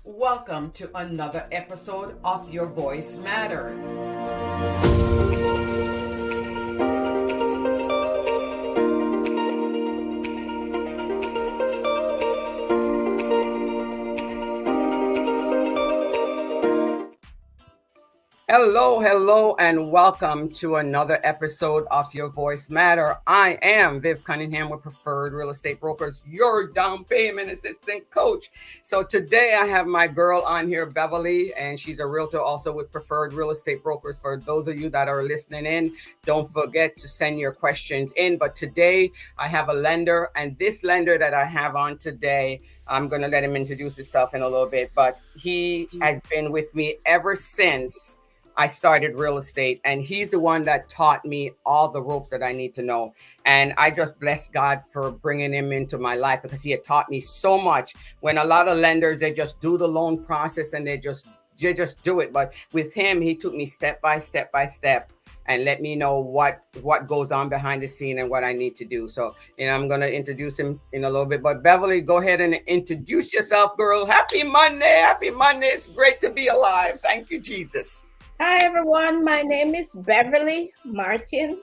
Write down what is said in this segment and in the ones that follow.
Welcome to another episode of Your Voice Matters. Hello, and welcome to another episode of Your Voice Matter. I am Viv Cunningham with Preferred Real Estate Brokers, your down payment assistant coach. So today I have my girl on here, Beverly, and she's a realtor also with Preferred Real Estate Brokers. For those of you that are listening in, don't forget to send your questions in. But today I have a lender, and this lender that I have on today, I'm going to let him introduce himself in a little bit, but he has been with me ever since I started real estate, and he's the one that taught me all the ropes that I need to know. And I just bless God for bringing him into my life because he had taught me so much. When a lot of lenders, they just do the loan process and they just do it. But with him, he took me step by step and let me know what goes on behind the scene and what I need to do. So, I'm going to introduce him in a little bit. But Beverly, go ahead and introduce yourself, girl. Happy Monday. It's great to be alive. Thank you, Jesus. Hi everyone, my name is Beverly Martin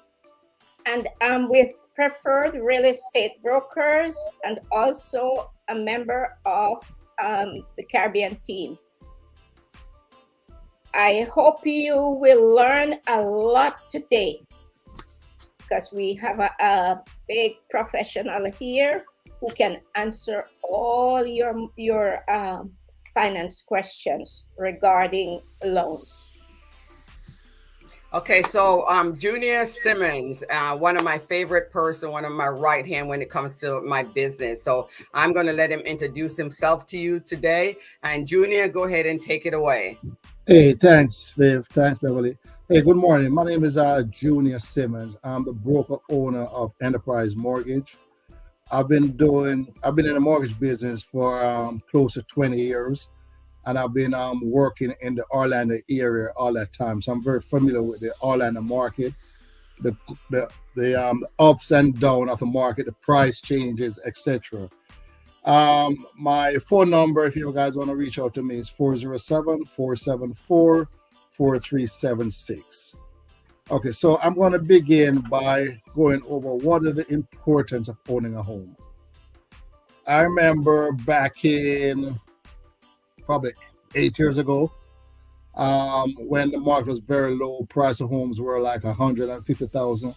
and I'm with Preferred Real Estate Brokers and also a member of the Caribbean team. I hope you will learn a lot today because we have a big professional here who can answer all your finance questions regarding loans. Okay, so Junior Simmons, one of my favorite person, one of my right hand when it comes to my business. So I'm going to let him introduce himself to you today. And Junior, go ahead and take it away. Hey, thanks, Viv. Thanks, Beverly. Hey, good morning. My name is Junior Simmons. I'm the broker owner of Enterprise Mortgage. I've been in the mortgage business for close to 20 years. And I've been working in the Orlando area all that time. So I'm very familiar with the Orlando market, the ups and downs of the market, the price changes, etc. My phone number, if you guys want to reach out to me, is 407-474-4376. Okay, so I'm going to begin by going over what is the importance of owning a home. I remember back in probably 8 years ago, when the market was very low, price of homes were like 150,000.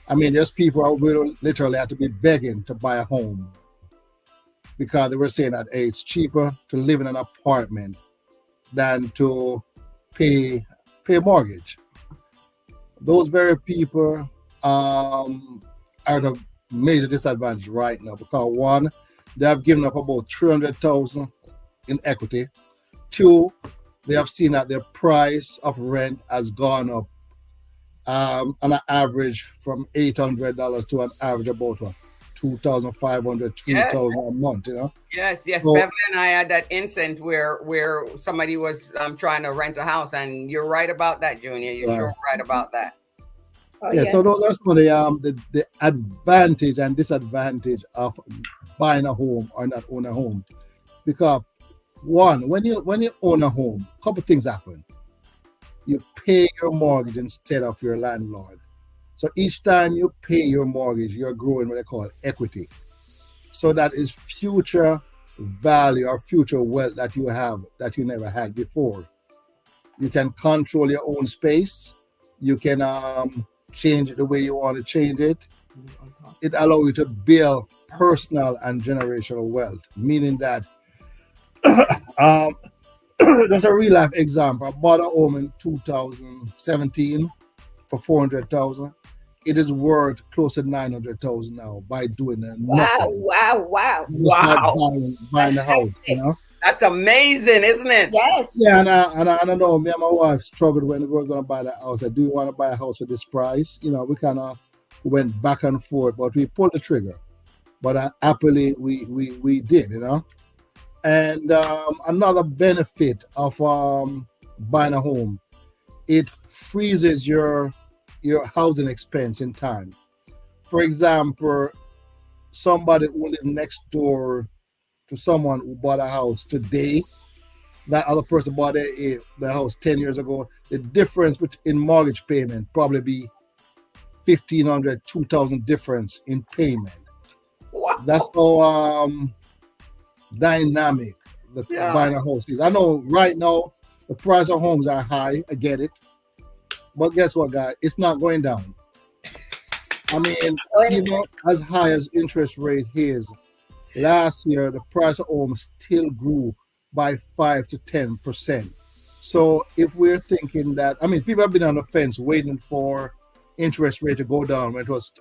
I mean, there's people who literally had to be begging to buy a home because they were saying that it's cheaper to live in an apartment than to pay a mortgage. Those very people are at a major disadvantage right now because one, they have given up about 300,000 in equity. Two, they have seen that the price of rent has gone up on an average from $800 to an average about $2,500, $3,000 a month. Yes. So, Beverly and I had that incident where somebody was trying to rent a house, and you're right about that, Junior. You're sure right about that. Yeah. So those are some of the advantage and disadvantage of buying a home or not own a home. Because one, when you own a home, a couple things happen. You pay your mortgage instead of your landlord. So each time you pay your mortgage, you're growing what they call equity. So that is future value or future wealth that you have that you never had before. You can control your own space. You can change it the way you want to change it. It allows you to build personal and generational wealth, meaning that there's a real life example. I bought a home in 2017 for 400,000. It is worth close to 900,000 now by doing it. Wow! Buying the house, That's amazing, isn't it? Yes. Yeah, and I know me and my wife struggled when we were going to buy the house. I said, do you want to buy a house for this price? We kind of went back and forth, but we pulled the trigger. But happily, we did, And another benefit of buying a home, it freezes your housing expense in time. For example, somebody who lives next door to someone who bought a house today that other person bought the house 10 years ago, the difference in mortgage payment probably be 1,500, 2,000 difference in payment. Wow. That's how dynamic the buying a house is. I know right now the price of homes are high. I get it. But guess what, guys? It's not going down. I mean, even as high as interest rate is, last year the price of homes still grew by 5 to 10%. So if we're thinking that, I mean, people have been on the fence waiting for interest rate to go down when it was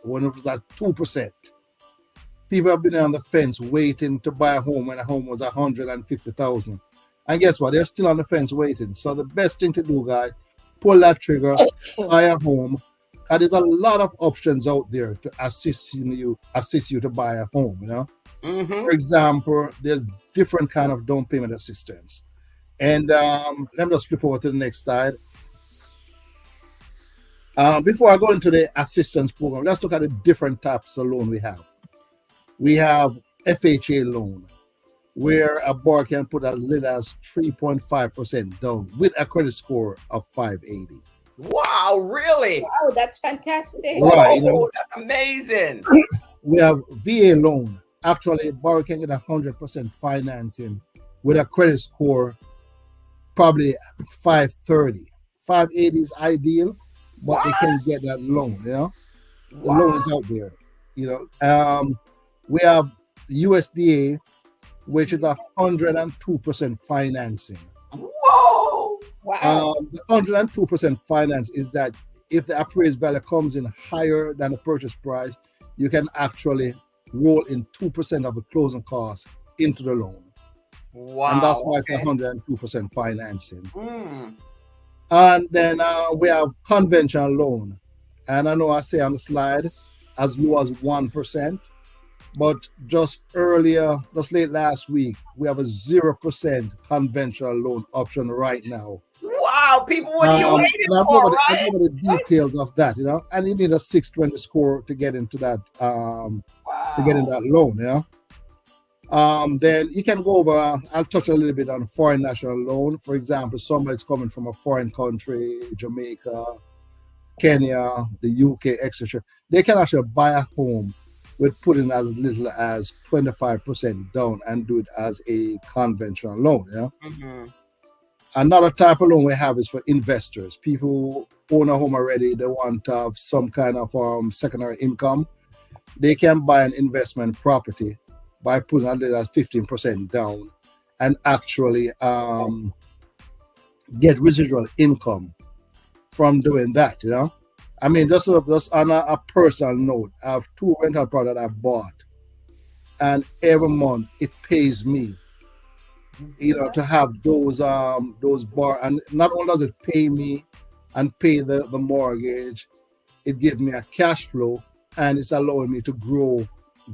at 2%. People have been on the fence waiting to buy a home when a home was 150,000. And guess what? They're still on the fence waiting. So the best thing to do, guys, pull that trigger, buy a home. And there's a lot of options out there to assist you to buy a home, you know. Mm-hmm. For example, there's different kind of down payment assistance. And let me just flip over to the next slide. Before I go into the assistance program, let's look at the different types of loan we have. We have FHA loan, where a borrower can put as little as 3.5% down with a credit score of 580. Wow, really? Wow, that's fantastic. Right, That's amazing. We have VA loan. Actually, a borrower can get 100% financing with a credit score probably 530. 580 is ideal, but they can get that loan, you know. The loan is out there, you know. We have USDA, which is 102% financing. Whoa! Wow. The 102% finance is that if the appraised value comes in higher than the purchase price, you can actually roll in 2% of the closing costs into the loan. Wow. And that's why it's 102% financing. Mm. And then we have conventional loan. And I know I say on the slide as low as 1%. But just late last week, we have a 0% conventional loan option right now. Wow, people, what are you waiting for, right? I know the details of that, you know, and you need a 620 score to get into that, to get in that loan, you know. Then you can go over, I'll touch a little bit on foreign national loan. For example, somebody's coming from a foreign country, Jamaica, Kenya, the UK, etc. They can actually buy a home with putting as little as 25% down and do it as a conventional loan. Yeah. Mm-hmm. Another type of loan we have is for investors. People who own a home already, they want to have some kind of secondary income. They can buy an investment property by putting as little as 15% down and actually get residual income from doing that, you know. I mean, just on a personal note, I have 2 rental properties that I bought, and every month it pays me, you know, to have those and not only does it pay me and pay the mortgage, it gives me a cash flow and it's allowing me to grow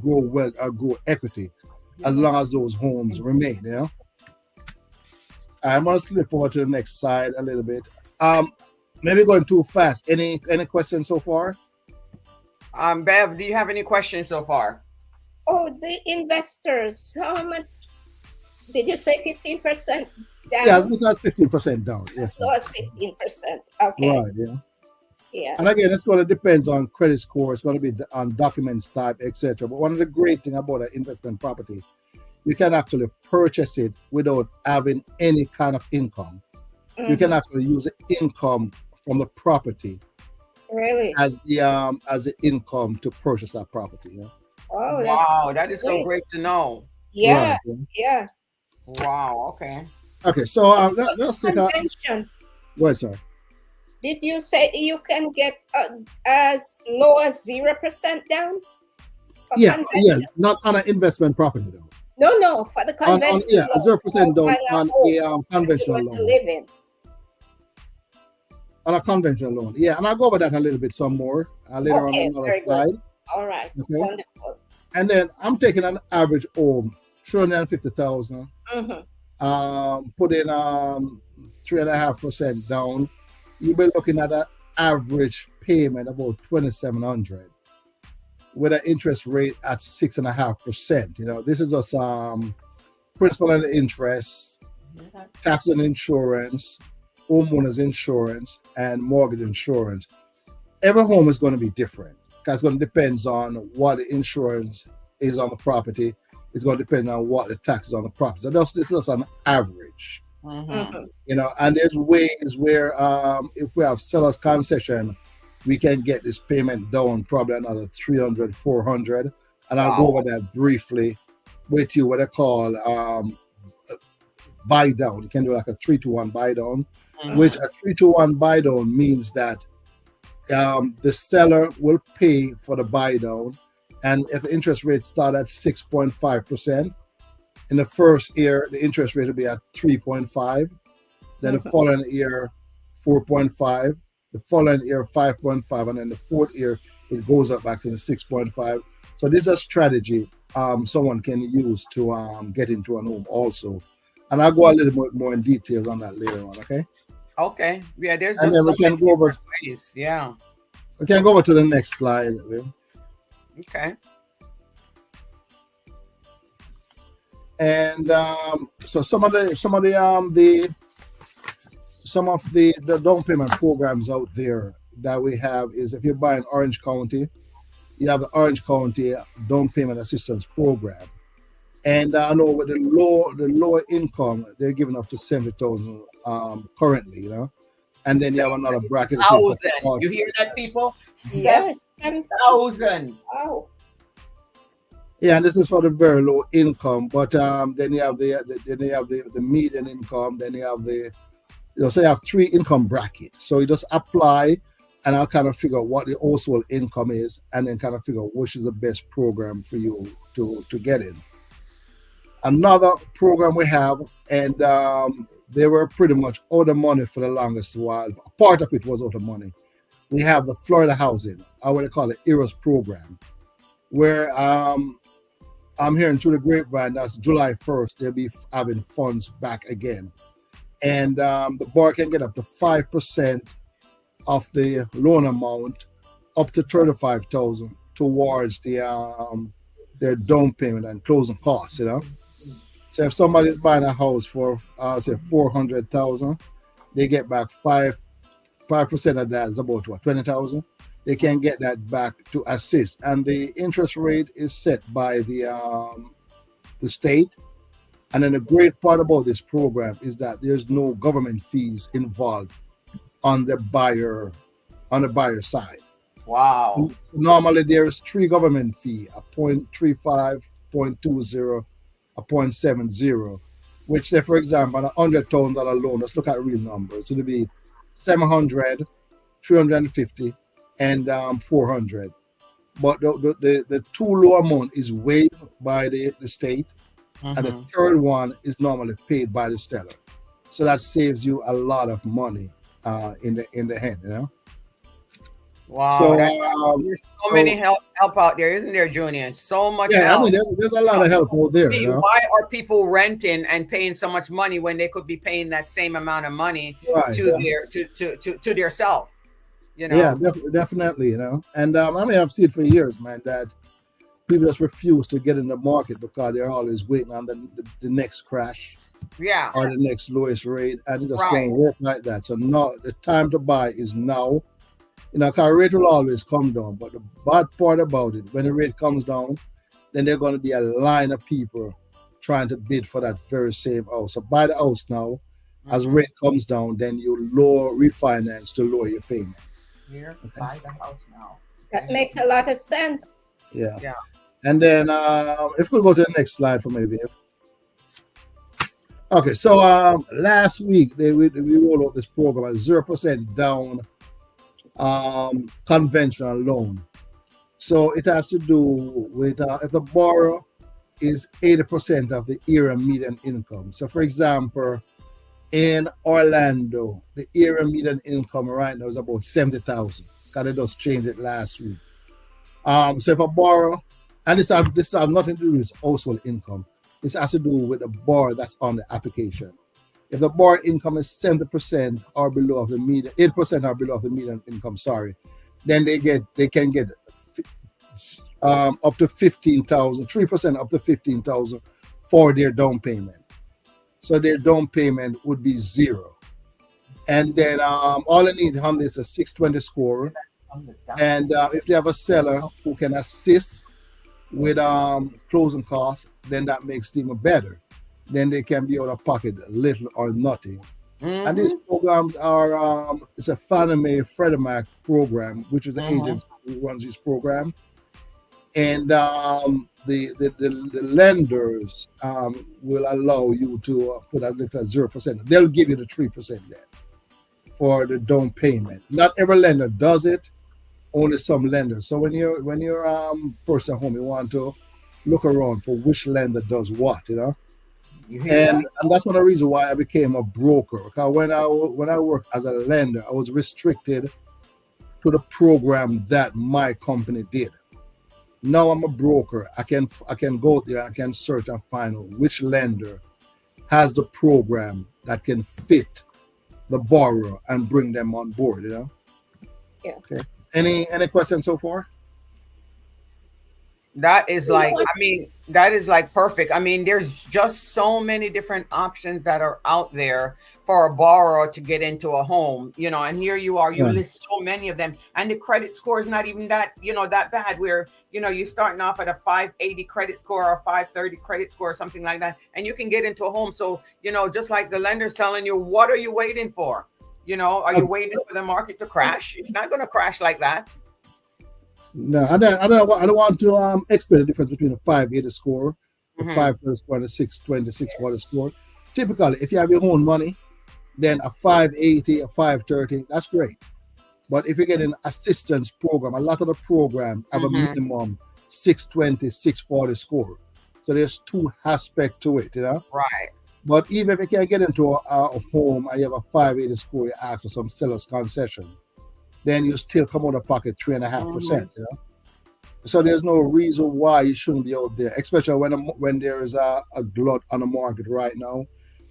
wealth or grow equity as long as those homes remain. You know, I'm gonna slip forward to the next slide a little bit. Maybe going too fast. Any questions so far? Bev, do you have any questions so far? Oh, the investors, how much did you say? 15% down? Yeah, that's 15% down. Yes, As low as 15%. Okay. Right, yeah. Yeah. And again, it's going to depend on credit score. It's going to be on documents type, etc. But one of the great things about an investment property, you can actually purchase it without having any kind of income. Mm-hmm. You can actually use the income from the property as the income to purchase that property. Yeah? Oh, wow, that is so great to know. Yeah, right, yeah. Wow, okay. Okay, so let's take a... Wait, sorry. Did you say you can get as low as 0% down? Yeah, not on an investment property though. No, for the conventional. 0% down on a conventional loan. To live in. On a conventional loan, yeah, and I'll go over that a little bit some more later on another slide. Good. All right, okay. Wonderful. And then I'm taking an average home, 350,000. Mm-hmm. Put in 3.5% down. You'll be looking at an average payment about 2,700 with an interest rate at 6.5%. You know, this is just principal and interest tax and insurance, homeowners insurance, and mortgage insurance. Every home is going to be different because it's going to depend on what the insurance is on the property. It's going to depend on what the tax is on the property. So this is just an average. You know, and there's ways where if we have seller's concession, we can get this payment down probably another 300, 400. And I'll go over that briefly with you, what I call buy down. You can do like a 3-to-1 buy down, which a 3-to-1 buy down means that the seller will pay for the buy down. And if the interest rate start at 6.5%, in the first year, the interest rate will be at 3.5. Then the following year, 4.5. The following year, 5.5. And then the fourth year, it goes up back to the 6.5. So this is a strategy someone can use to get into a home also. And I'll go a little bit more in details on that later on, okay? Okay. Yeah, there's and just then so we can many go over. different ways. Yeah. We can go over to the next slide. Okay. And so some of the down payment programs out there that we have is if you buy in Orange County, you have the Orange County Down Payment Assistance Program. And I know with the lower income, they're giving up to 70,000 currently, you know. And then you have another bracket. 7,000. You hear that, people? Yes, 7,000. Wow. Yeah, and this is for the very low income. But then you have the median income. Then you have so you have 3 income brackets. So you just apply, and I'll kind of figure out what the household income is, and then kind of figure out which is the best program for you to get in. Another program we have, and they were pretty much out of money for the longest while. Part of it was out of money. We have the Florida Housing, or what they call the EROS program, where I'm hearing through the grapevine that's July 1st, they'll be having funds back again. And the borrower can get up to 5% of the loan amount, up to $35,000 towards their down payment and closing costs, you know. So if somebody's buying a house for say $400,000, they get back 5% of that is about what, $20,000. They can get that back to assist, and the interest rate is set by the state. And then the great part about this program is that there's no government fees involved on the buyer side. Wow. Normally there is 3 government fee, a 0.35, 0.20, a 0.70, which say, for example, on a $100,000 loan, let's look at real numbers. It'll be 700, 350, and 400. But the 2 low amount is waived by the state, and the third one is normally paid by the seller. So that saves you a lot of money in the hand, you know. Wow. So there's so many help out there, isn't there, Junior? So much yeah, help. I mean, there's a lot of help out there. You know? Why are people renting and paying so much money when they could be paying that same amount of money to their self? You know? Yeah, definitely, you know. And I mean, I've seen it for years, man, that people just refuse to get in the market because they're always waiting on the next crash, or the next lowest rate, and it just don't work like that. So now the time to buy is now. You know, because rate will always come down. But the bad part about it, when the rate comes down, then there's going to be a line of people trying to bid for that very same house. So buy the house now. As rate comes down, then you refinance to lower your payment. Here, buy the house now. That makes a lot of sense. Yeah. And then if we go to the next slide for me, Viv. Okay, so last week we rolled out this program, a 0% down conventional loan. So it has to do with if the borrower is 80% of the area median income. So for example, in Orlando, the area median income right now is about 70,000. Because they just changed it last week. So if a borrower, and this has nothing to do with household income. This has to do with the borrower that's on the application. If the borrower income is 70% or below of the median, 8% or below of the median income, then they can get up to 15,000, 3% up to 15,000 for their down payment. So their down payment would be 0. And then all they need on this is a 620 score. And if they have a seller who can assist with closing costs, then that makes it even better. Then they can be out of pocket little or nothing. And these programs are it's a Fannie Mae Freddie Mac program, which is the agency who runs this program. And the lenders will allow you to put a little 0%. They'll give you the 3% then for the down payment. Not every lender does it, only some lenders. So when you're purchasing a home, you want to look around for which lender does what, you know. And that's one of the reasons why I became a broker. Because when I worked as a lender, I was restricted to the program that my company did. Now I'm a broker. I can go there, I can search and find out which lender has the program that can fit the borrower and bring them on board, you know? Yeah. Okay. Any questions so far? That is like, I mean, that is like perfect. I mean, there's just so many different options that are out there for a borrower to get into a home, you know, and here you are, you list so many of them, and the credit score is not even that, you know, that bad, where, you know, you're starting off at a 580 credit score or a 530 credit score or something like that, and you can get into a home. So, you know, just like the lender's telling you, what are you waiting for? You know, are you waiting for the market to crash? It's not going to crash like that. No, I don't want to explain the difference between a 580 score, a 530 score, and a 620, 640 score. Typically, if you have your own money, then a 580, a 530, that's great. But if you get an assistance program, a lot of the program have a minimum 620, 640 score. So there's two aspects to it, you know? Right. But even if you can't get into a home and you have a 580 score, you ask for some seller's concession, then you still come out of pocket 3.5%. You know? So there's no reason why you shouldn't be out there, especially when there is a glut on the market right now,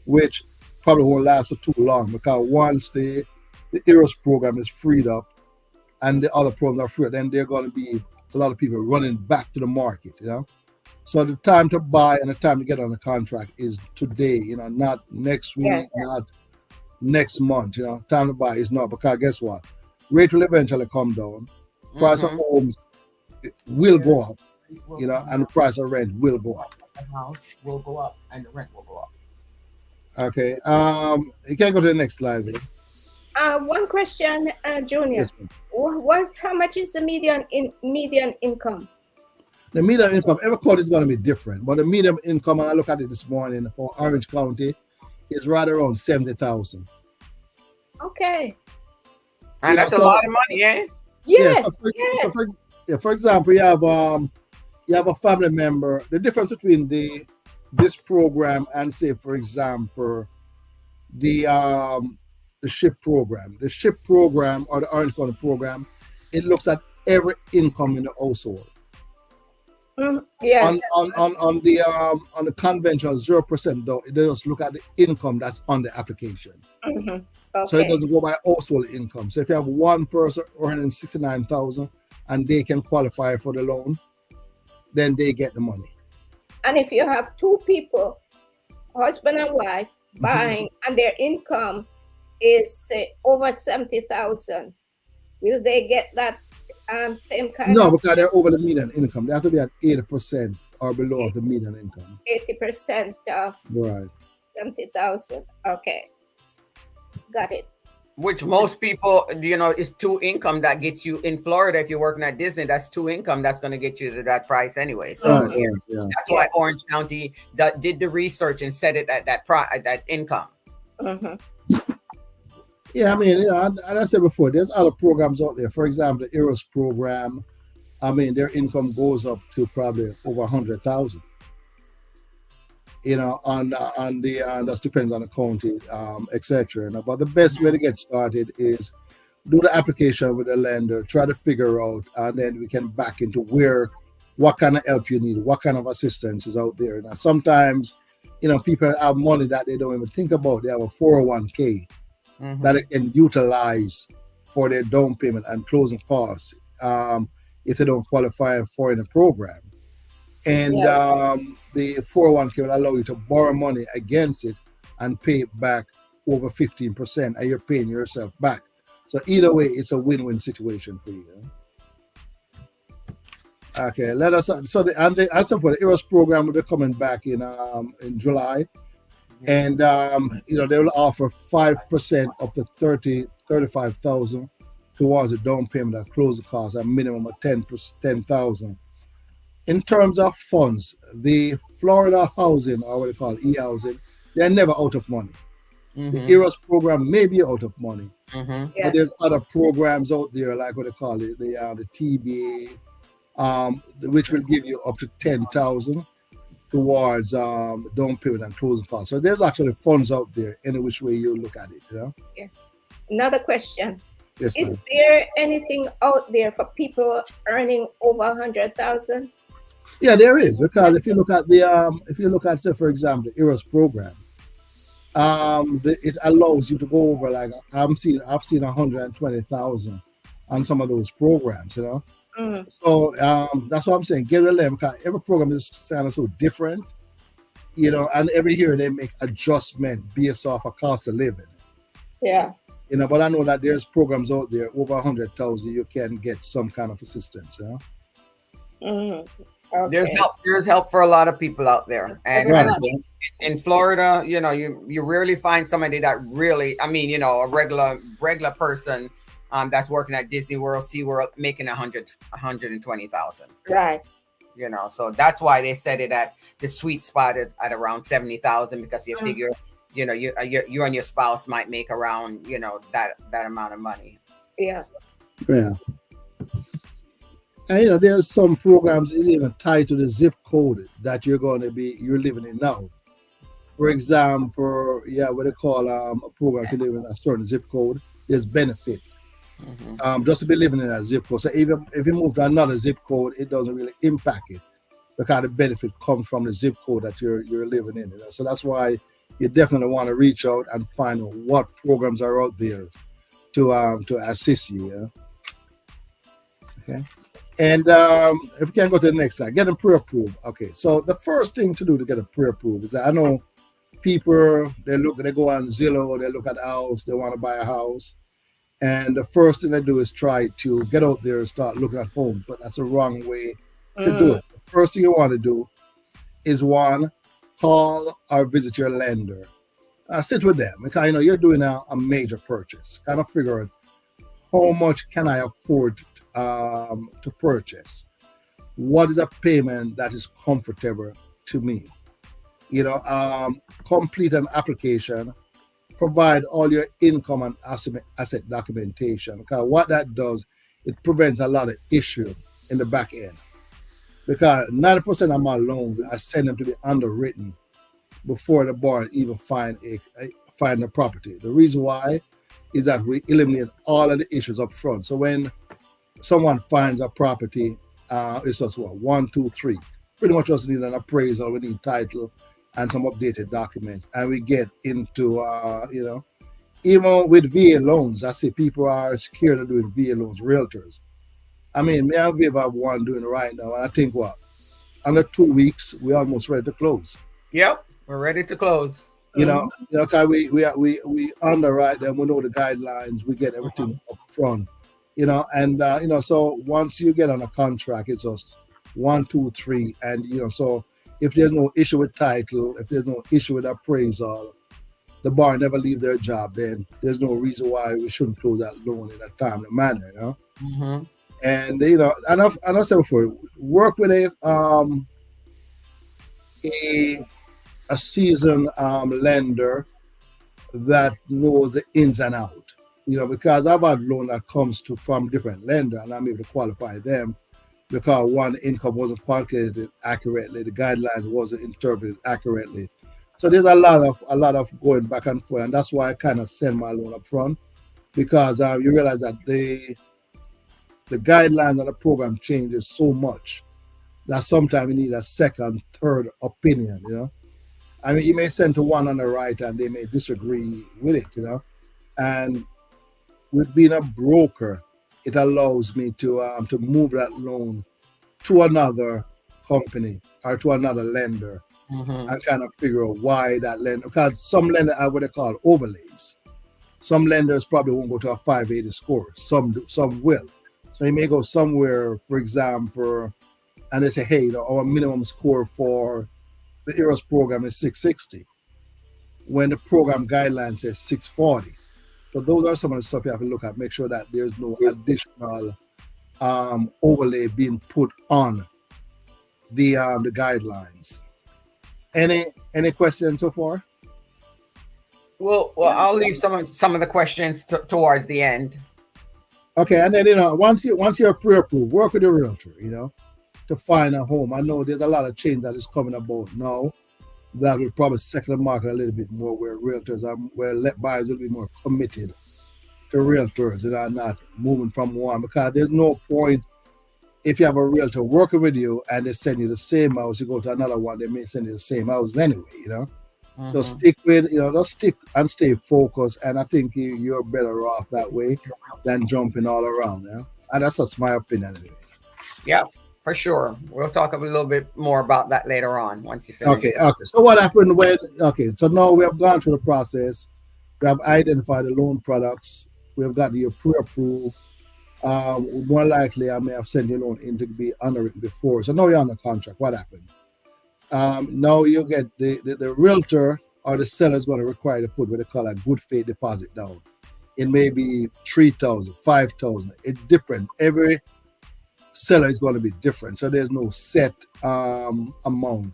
which probably won't last for too long, because once the EROS program is freed up and the other programs are freed, then there are going to be a lot of people running back to the market, you know. So the time to buy and the time to get on the contract is today, you know, not next week, not next month, you know. Time to buy is not, because guess what? Rate will eventually come down. Price of homes will go up, you know, and the price of rent will go up. The house will go up and the rent will go up. Okay. You can go to the next slide. One question, Junior. Yes, How much is the median income? The median income, every county is going to be different, but the median income, and I look at it this morning for Orange County, is right around 70,000. Okay. And that's a lot of money, eh? Yes. For example, you have a family member. The difference between this program and, say, for example, the SHIP program. The SHIP program or the Orange County program, it looks at every income in the household. Yes. On the conventional 0%, though, it does look at the income that's on the application. Okay. So it doesn't go by household income. So if you have one person earning 69,000 and they can qualify for the loan, then they get the money. And if you have two people, husband and wife, buying, and their income is over 70,000, will they get that same kind? No, because they're over the median income. They have to be at 80% or below the median income. 80% of 70,000. Okay. Got it. Which most people, you know, is two income that gets you in Florida. If you're working at Disney, that's two income that's going to get you to that price anyway. So that's why Orange County did the research and set it at that income. Yeah, I mean, you know, and I said before, there's other programs out there. For example, the EROS program, I mean, their income goes up to probably over 100,000. You know, on the that depends on the county, etc. You know, but the best way to get started is do the application with the lender, try to figure out, and then we can back into what kind of help you need, what kind of assistance is out there. Now, sometimes, you know, people have money that they don't even think about. They have a 401k that they can utilize for their down payment and closing costs if they don't qualify for the program. And the 401k will allow you to borrow money against it and pay it back over 15%, and you're paying yourself back. So either way, it's a win-win situation for you. Okay, let us. So the EROS program will be coming back in July, and they will offer 5% up to 35,000 towards the down payment and closing costs, a minimum of 10,000. In terms of funds, the Florida housing, or what they call e-housing, they're never out of money. The EROS program may be out of money, but there's other programs out there, like what they call it, the TBA, which will give you up to 10,000 towards down payment and closing costs. So there's actually funds out there, any which way you look at it. Yeah. Another question. Yes, is there anything out there for people earning over 100,000? Yeah, there is, because if you look at say, for example, the EROS program, it allows you to go over, like I've seen 120,000 on some of those programs, So that's what I'm saying. Get rid of them, because every program is sounding so different, and every year they make adjustment based off a cost of living. Yeah. But I know that there's programs out there over 100,000 you can get some kind of assistance. Okay. There's help for a lot of people out there, and in Florida, you rarely find somebody that really, a regular person that's working at Disney World, SeaWorld, making 120,000. Right. So that's why they set it at the sweet spot at around 70,000, because you figure, you and your spouse might make around, that amount of money. Yeah. Yeah. And there's some programs is even tied to the zip code that you're living in now. For example, what they call a program to live in a certain zip code, there's benefit. Just to be living in a zip code. So even if you move to another zip code, it doesn't really impact it, because the benefit comes from the zip code that you're living in. So that's why you definitely want to reach out and find out what programs are out there to assist you. Okay. And if we can go to the next slide, getting pre-approved. Okay, so the first thing to do to get a pre-approved is that I know people, they go on Zillow, they look at a house, they want to buy a house, and the first thing they do is try to get out there and start looking at homes, but that's the wrong way to do it. The first thing you want to do is, one, call or visit your lender. Sit with them, because you're doing a major purchase. Kind of figure out how much can I afford to purchase. What is a payment that is comfortable to me? Complete an application, provide all your income and asset documentation, because what that does, it prevents a lot of issue in the back end, because 90% of my loans, I send them to be underwritten before the borrower even find the property. The reason why is that we eliminate all of the issues up front. So when someone finds a property, it's just 1, 2, 3. Pretty much just need an appraisal, we need title and some updated documents. And we get into, even with VA loans, I see people are scared of doing VA loans, realtors. Me and Viv have one doing it right now. And I think under 2 weeks, we're almost ready to close. Yep, we're ready to close. Cause we underwrite them, we know the guidelines, we get everything up front. So once you get on a contract, it's just 1, 2, 3, and so if there's no issue with title, if there's no issue with appraisal, the borrower never leave their job, then there's no reason why we shouldn't close that loan in a timely manner. And and I said before, work with a seasoned lender that knows the ins and outs. Because I've had loan that comes from different lender, and I'm able to qualify them, because one, income wasn't calculated accurately, the guidelines wasn't interpreted accurately. So there's a lot of going back and forth, and that's why I kind of send my loan up front, because you realize that the guidelines of the program changes so much that sometimes you need a second, third opinion. You may send to one on the right and they may disagree with it. And with being a broker, it allows me to move that loan to another company or to another lender and kind of figure out why that lender, because some lenders have what they call overlays. Some lenders probably won't go to a 580 score. Some do, some will. So you may go somewhere, for example, and they say, hey, our minimum score for the EROS program is 660, when the program guideline says 640. So those are some of the stuff you have to look at. Make sure that there's no additional overlay being put on the guidelines. Any questions so far? Well, I'll leave some of the questions towards the end. Okay, and then once you're pre-approved, work with your realtor, to find a home. I know there's a lot of change that is coming about now that will probably second the market a little bit more, where realtors are, where buyers will be more committed to realtors that are not moving from one, because there's no point if you have a realtor working with you and they send you the same house, you go to another one, they may send you the same house anyway, So stick with, just stick and stay focused. And I think you're better off that way than jumping all around. And that's just my opinion anyway. Yeah, for sure. We'll talk a little bit more about that later on once you finish. Okay. So what happened so now we have gone through the process. We have identified the loan products. We have got you pre-approved. More likely, I may have sent your loan in to be underwritten before. So now you're on the contract. What happened? Now you get the realtor or the seller is going to require to put what they call a good faith deposit down. It may be $3,000, $5,000. It's different. Every seller is going to be different. So there's no set amount.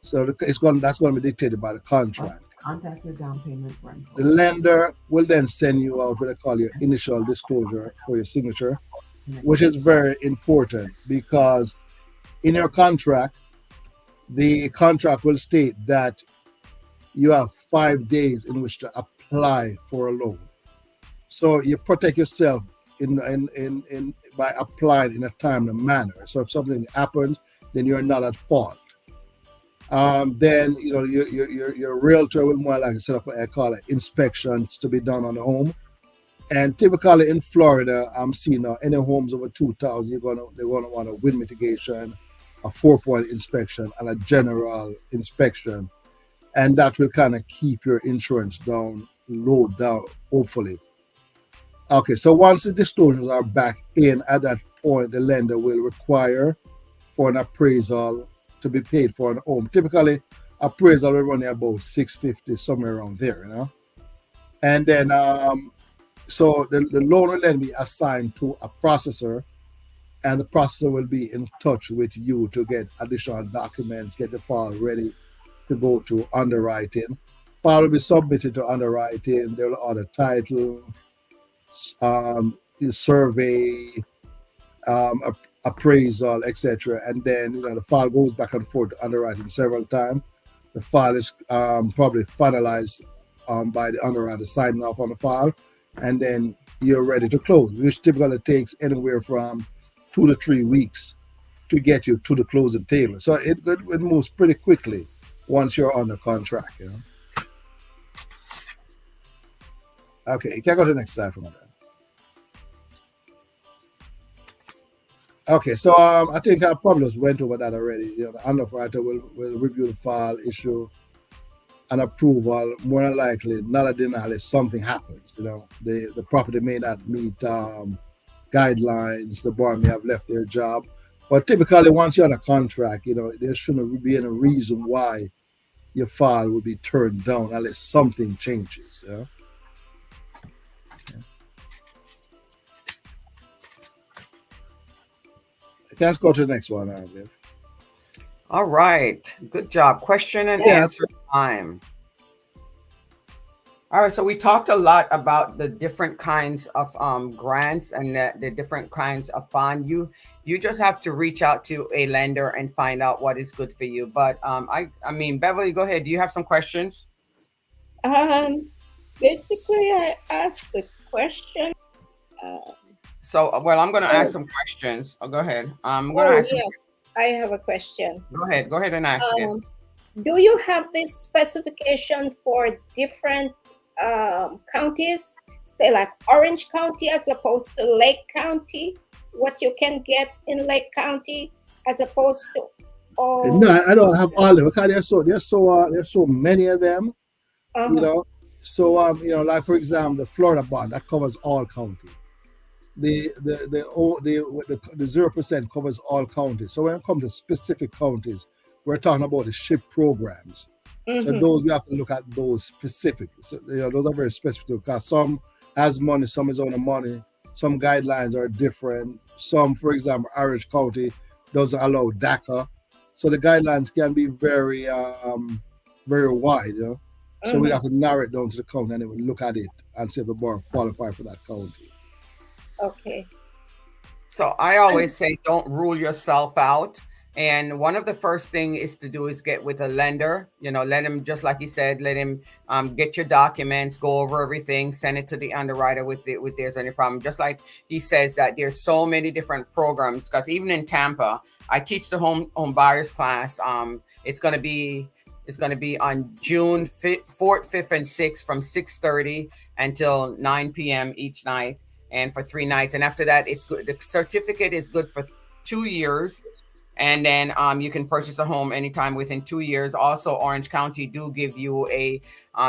So that's going to be dictated by the contract. Contact your down payment friend. The lender will then send you out what they call your initial disclosure for your signature, which is very important, because in your contract, the contract will state that you have 5 days in which to apply for a loan. So you protect yourself in by applying in a timely manner. So if something happens, then you're not at fault. Then your realtor will more likely set up what I call inspections to be done on the home. And typically in Florida, I'm seeing now any homes over 2,000, they're gonna want a wind mitigation, a 4-point inspection, and a general inspection, and that will kind of keep your insurance low down, hopefully. Okay, so once the disclosures are back in, at that point, the lender will require for an appraisal to be paid for an home. Typically, appraisal will run about $650, somewhere around there, And then, so the loan will then be assigned to a processor, and the processor will be in touch with you to get additional documents, get the file ready to go to underwriting. File will be submitted to underwriting. They will order title, survey, appraisal, etc. And then the file goes back and forth to underwriting several times. The file is probably finalized by the underwriter signing off on the file, and then you're ready to close, which typically takes anywhere from 2 to 3 weeks to get you to the closing table. So it moves pretty quickly once you're on the contract. Okay, you can go to the next slide from that. Okay, so I think I probably just went over that already. The underwriter will review the file, issue an approval. More than likely, not a denial if something happens. The property may not meet guidelines. The buyer may have left their job. But typically, once you're on a contract, there shouldn't be any reason why your file will be turned down unless something changes. Let's go to the next one. All right. Good job. Question and answer time. All right. So we talked a lot about the different kinds of grants and the different kinds of bond. You just have to reach out to a lender and find out what is good for you. But I mean, Beverly, go ahead. Do you have some questions? Basically, I asked the question. I'm going to ask some questions. Oh, go ahead. Yes, I have a question. Go ahead and ask it. Do you have this specification for different counties? Say like Orange County as opposed to Lake County? What you can get in Lake County as opposed to Oh, No, I don't have all of them because there's so many of them, you uh-huh. know. So like for example, the Florida bond that covers all county. The 0% covers all counties. So when it comes to specific counties, we're talking about the SHIP programs. So Mm-hmm. those we have to look at those specific. So those are very specific because some has money, some is on the money. Some guidelines are different. Some, for example, Orange County doesn't allow DACA, so the guidelines can be very wide. So we Mm-hmm. have to narrow it down to the county and then we look at it and see if the borrower qualify for that county. Okay. So I always say don't rule yourself out. And one of the first thing is to do is get with a lender. Let him, just like he said, let him get your documents, go over everything, send it to the underwriter with there's any problem. Just like he says that there's so many different programs, because even in Tampa, I teach the home buyers class. It's going to be on June 4th, 5th, and 6th from 6:30 until 9 p.m. each night, and for 3 nights. And after that, it's good. The certificate is good for 2 years. And then you can purchase a home anytime within 2 years. Also, Orange County do give you a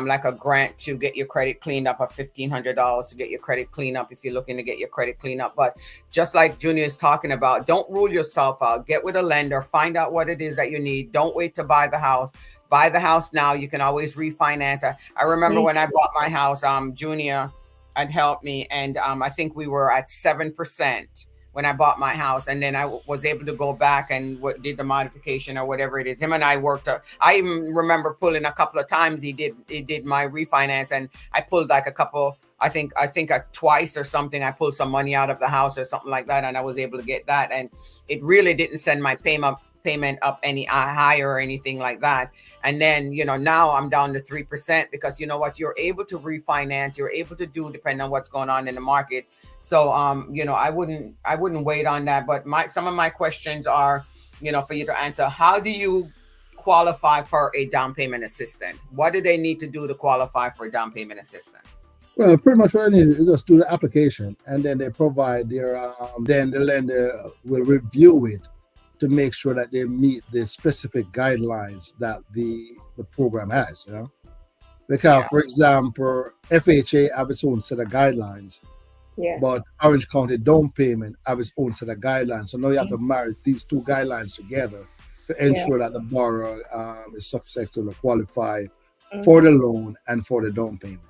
like a grant to get your credit cleaned up of $1,500 to get your credit cleaned up if you're looking to get your credit cleaned up. But just like Junior is talking about, don't rule yourself out. Get with a lender, find out what it is that you need. Don't wait to buy the house. Buy the house now. You can always refinance. I remember when I bought my house, Junior had helped me, and I think we were at 7% when I bought my house, and then I was able to go back and did the modification or whatever it is. Him and I worked. I even remember pulling a couple of times. He did my refinance, and I pulled like a couple. I think twice or something. I pulled some money out of the house or something like that, and I was able to get that. And it really didn't send my payment up any higher or anything like that. And then now I'm down to 3% because you know what, you're able to refinance, you're able to do depending on what's going on in the market. So I wouldn't wait on that. But some of my questions are, for you to answer. How do you qualify for a down payment assistant? What do they need to do to qualify for a down payment assistant? Well, pretty much what I need is just do the application, and then they provide their. Then the lender will review it to make sure that they meet the specific guidelines that the program has. Because, for example, FHA have its own set of guidelines. Yeah. But Orange County Downpayment have its own set of guidelines. So now you have to marry these two guidelines together to ensure that the borrower is successful to qualify for the loan and for the down payment.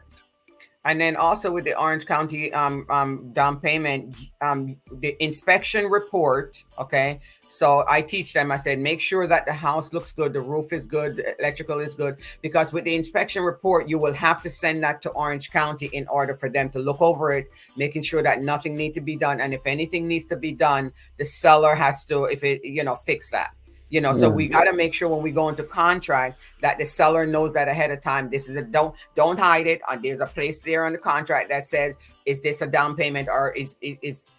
And then also with the Orange County down payment, the inspection report, okay? So I teach them, I said, make sure that the house looks good, the roof is good, the electrical is good, because with the inspection report, you will have to send that to Orange County in order for them to look over it, making sure that nothing needs to be done. And if anything needs to be done, the seller has to, fix that. So we got to make sure when we go into contract that the seller knows that ahead of time. This is don't hide it. There's a place there on the contract that says, is this a down payment, or is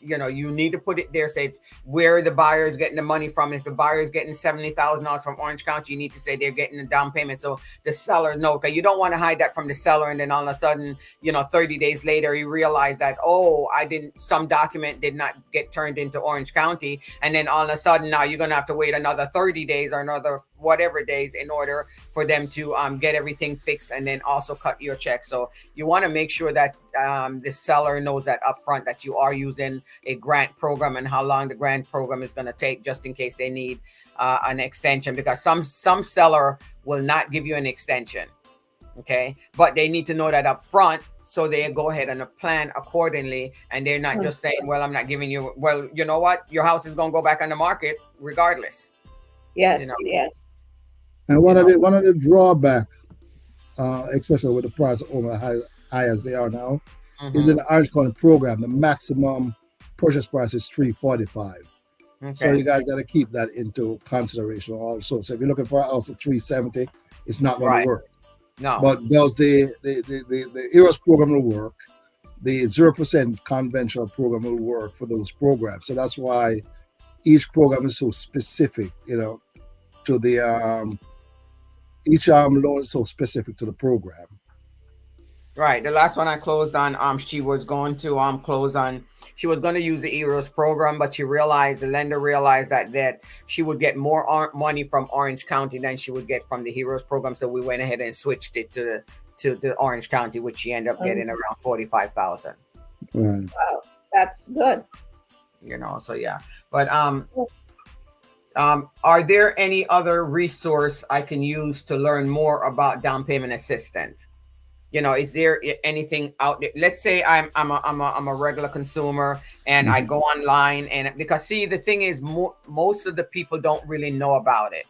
you need to put it there. Say it's where the buyer is getting the money from. If the buyer is getting $70,000 from Orange County, you need to say they're getting a down payment, so the seller knows. Because you don't want to hide that from the seller, and then all of a sudden, 30 days later, you realize that some document did not get turned into Orange County, and then all of a sudden now you're gonna have to wait another 30 days or another whatever days in order for them to get everything fixed and then also cut your check. So you want to make sure that the seller knows that upfront, that you are using a grant program and how long the grant program is going to take, just in case they need an extension, because some seller will not give you an extension, okay, but they need to know that upfront, so they go ahead and plan accordingly, and they're not just saying, well, I'm not giving you, well, you know what, your house is going to go back on the market regardless. Yes, yes. And one of the drawback, especially with the price of home high as they are now, is in the Orange County program, the maximum purchase price is $345. Okay. So you guys got to keep that into consideration also. So if you're looking for a house at $370, it's not going to work. No. But does the EROS program will work? The 0% conventional program will work for those programs. So that's why each program is so specific, to the each loan is so specific to the program. Right. The last one I closed on, she was going to close on. She was going to use the EROS program, but the lender realized that she would get more money from Orange County than she would get from the Heroes program. So we went ahead and switched it to the Orange County, which she ended up getting around 45,000. Right. Wow, that's good. You know, so yeah. But are there any other resource I can use to learn more about down payment assistance? You know, is there anything out there? Let's say I'm a regular consumer and I go online, and because see, the thing is, most of the people don't really know about it.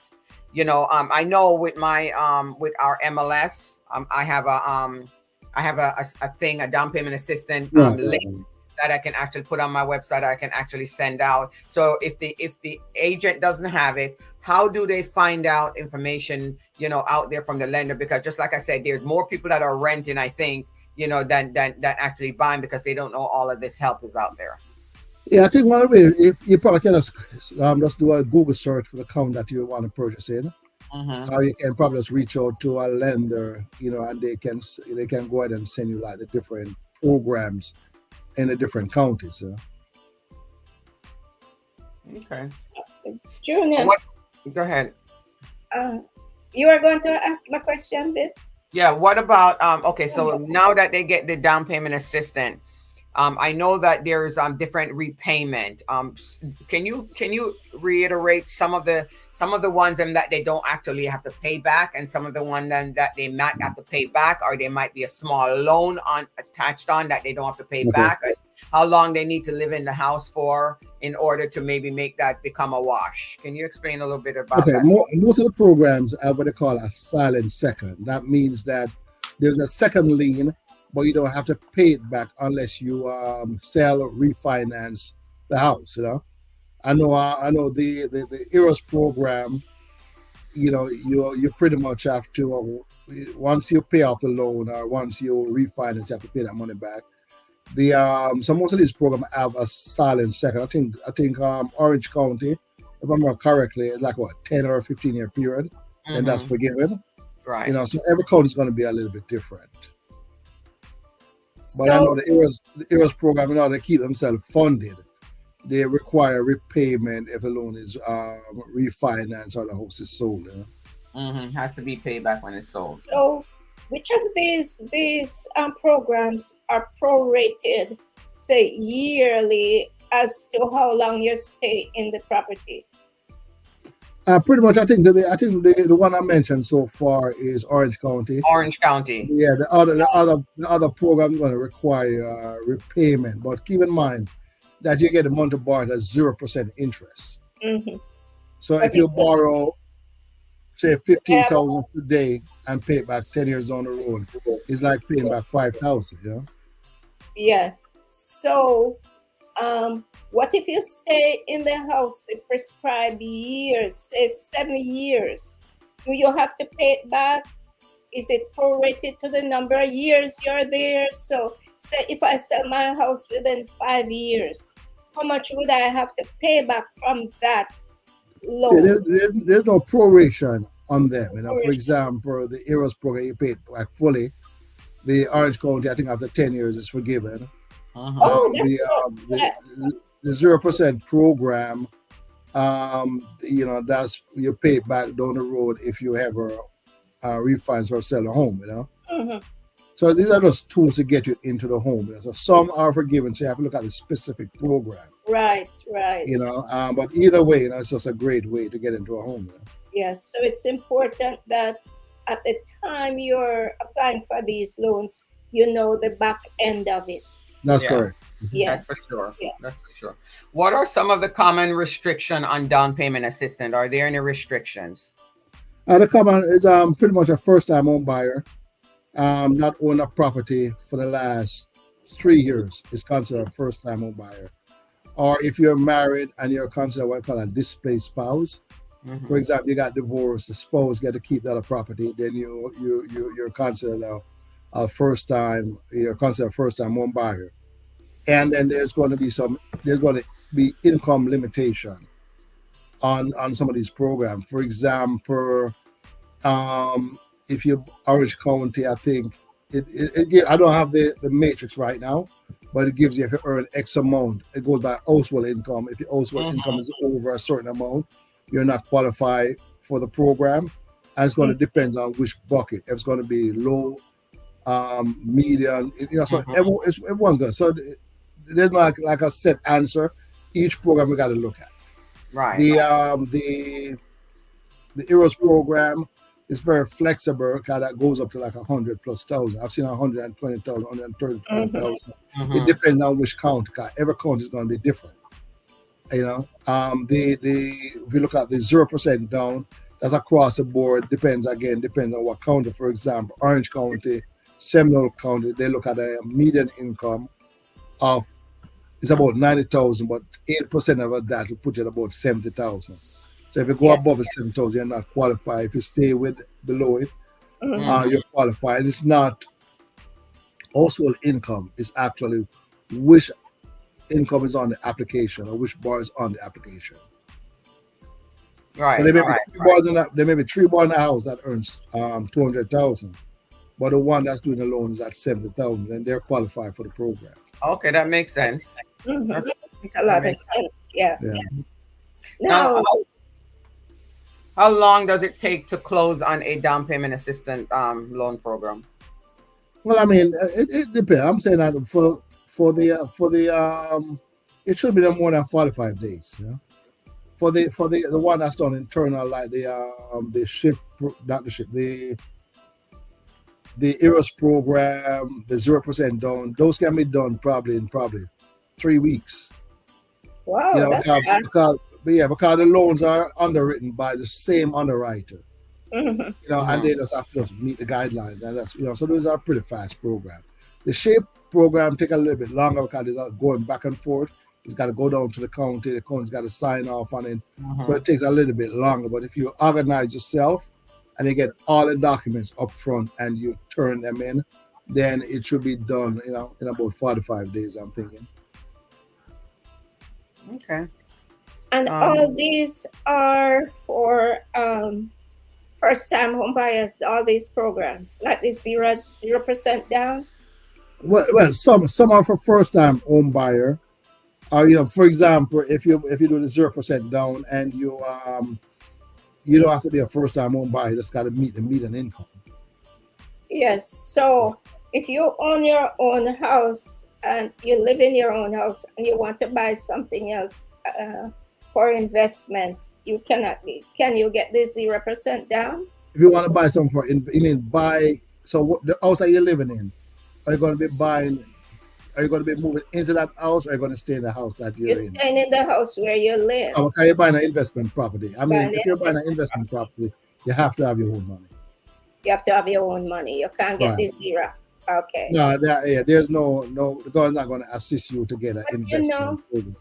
You know, I know with my with our MLS, I have a thing, a down payment assistant link that I can actually put on my website. I can actually send out. So if the agent doesn't have it, how do they find out information, you know, out there from the lender? Because just like I said, there's more people that are renting, I think, you know, than actually buying, because they don't know all of this help is out there. Yeah, I think one of the ways you probably can just do a Google search for the account that you want to purchase in. Or you can probably just reach out to a lender, you know, and they can go ahead and send you like the different programs in the different counties. Okay. Junior, Go ahead. You are going to ask my question, Bill? Yeah. What about okay? So now that they get the down payment assistant, I know that there's different repayment. Can you reiterate some of the ones that they don't actually have to pay back, and some of the ones that they might have to pay back, or they might be a small loan attached on that they don't have to pay back? How long they need to live in the house for in order to maybe make that become a wash? Can you explain a little bit about that? Most of the programs are what they call a silent second. That means that there's a second lien, but you don't have to pay it back unless you sell or refinance the house. You know, I know the EROS program. You know, you pretty much have to once you pay off the loan or once you refinance, you have to pay that money back. So most of these programs have a silent second. I think Orange County, if I remember correctly, is like what 10 or 15-year period, and that's forgiven. Right. You know, so every county is going to be a little bit different. But So, I know the EROS program, in order to keep themselves funded, they require repayment if a loan is refinanced or the house is sold. Has to be paid back when it's sold. So which of these programs are prorated, say yearly, as to how long you stay in the property? Pretty much, I think the one I mentioned so far is Orange County. Orange County. Yeah, the other program is going to require repayment, but keep in mind that you get a month of borrow at 0% interest. So if you borrow, say 15,000 today and pay it back 10 years on the road, it's like paying back 5,000. Yeah. Yeah. So, what if you stay in the house the prescribed years, say 7 years? Do you have to pay it back? Is it prorated to the number of years you're there? So, say if I sell my house within 5 years, how much would I have to pay back from that loan? Yeah, there's no proration on them. You know, for example, the EROS program you paid back fully. The Orange County, I think after 10 years, is forgiven. The 0% program, you know, that's you pay it back down the road if you ever refinance or sell a home. You know. So these are just tools to get you into the home. You know? So some are forgiven, so you have to look at the specific program. Right. You know, but either way, you know, it's just a great way to get into a home. You know? Yes, so it's important that at the time you're applying for these loans, you know the back end of it. That's correct. Yeah, that's for sure. Yeah. That's for sure. What are some of the common restrictions on down payment assistance? Are there any restrictions? The common is pretty much a first-time home buyer. Not own a property for the last 3 years is considered a first-time home buyer. Or if you're married and you're considered what I call a displaced spouse, for example, you got divorced, the spouse get to keep that property, then you're considered a first-time home buyer. And then there's going to be income limitation on some of these programs. For example, if you Orange County, I think I don't have the matrix right now, but it gives you if you earn X amount, it goes by household income. If your household income is over a certain amount, you're not qualified for the program. And it's going to depend on which bucket. If it's going to be low, medium, so everyone's good. So there's not like a set answer. Each program we got to look at. Right. The EROS program is very flexible because that goes up to like 100,000+. I've seen 120,000, 130,000. It depends on which count. Because every count is going to be different. If you look at the 0% down, that's across the board. Depends on what county. For example, Orange County, Seminole County, they look at a median income of it's about 90,000, but 8% of that will put you at about 70,000. So if you go above the 7,000, you're not qualified. If you stay below it, you're qualified. It's not household income. It's actually which income is on the application or which bar is on the application. Right. So there may be three bars in a house that earns 200,000, but the one that's doing the loan is at 70,000, and they're qualified for the program. Okay, that makes sense. Makes a lot of sense. Yeah. Now, how long does it take to close on a down payment assistant loan program? Well, I mean, it depends. I'm saying that for the it should be no more than 45 days. You know? For the one that's done internal, like the EROS program, the 0% down, those can be done probably in 3 weeks. Wow, that's fast. Because the loans are underwritten by the same underwriter. And they just have to meet the guidelines, and that's so those are pretty fast program. The SHAPE program take a little bit longer because it's going back and forth. It's got to go down to the county's got to sign off on it. So it takes a little bit longer. But if you organize yourself and you get all the documents up front and you turn them in, then it should be done, in about 45 days, I'm thinking. Okay. And all these are for first-time home buyers, all these programs, like the 0% down? Well, some are for first-time home buyer. For example, if you do the 0% down and you don't have to be a first-time home buyer, you just got to meet the median income. Yes. So if you own your own house and you live in your own house and you want to buy something else for investments, you cannot be. Can you get this 0% down? If you want to buy something so what the house are you living in? Are you going to be buying? Are you going to be moving into that house, or are you going to stay in the house that you're in? You're staying in the house where you live. Okay, you're buying an investment property. I mean, if you're buying an investment property, you have to have your own money. You have to have your own money. You can't get this 0. Okay. No, there's no, the government's not going to assist you to get an investment program.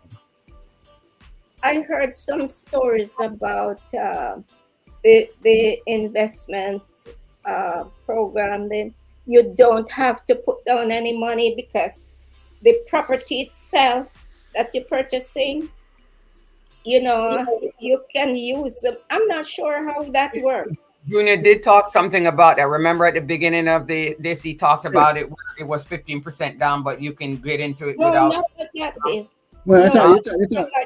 I heard some stories about the investment program. Then you don't have to put down any money because the property itself that you're purchasing, you can use them. I'm not sure how that works. Junior did talk something about that. Remember at the beginning of this, he talked about it was 15% down, but you can get into it without. Not like that, Dave. Well, I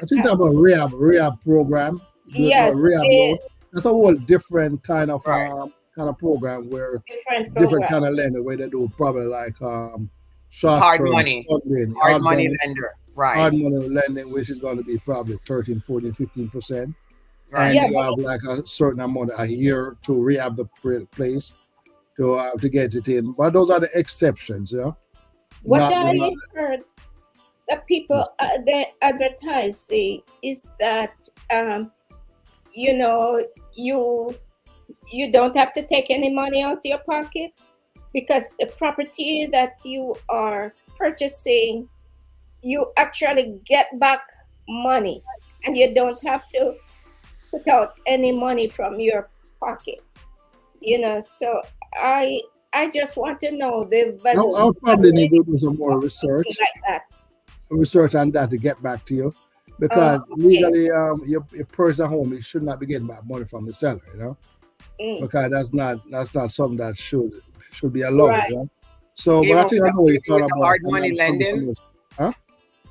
think about rehab program. Yes, rehab loan. That's a whole different kind of program where different kind of lender where they do probably like hard money funding, hard money lender, right? Hard money lending, which is going to be probably 13, 14, 15%. Right. And you have like a certain amount a year to rehab the place to get it in. But those are the exceptions, What I heard that people they advertise is that you don't have to take any money out of your pocket because the property that you are purchasing, you actually get back money and you don't have to put out any money from your pocket. So I just want to know the value. I'll probably need to do some more research. Like that. Research on that to get back to you. Because legally, your person at home, you should not be getting back money from the seller, Because that's not something that should be allowed. Right. So, but Even I with think I the, know what you're even with talking the about. hard money lending, Huh?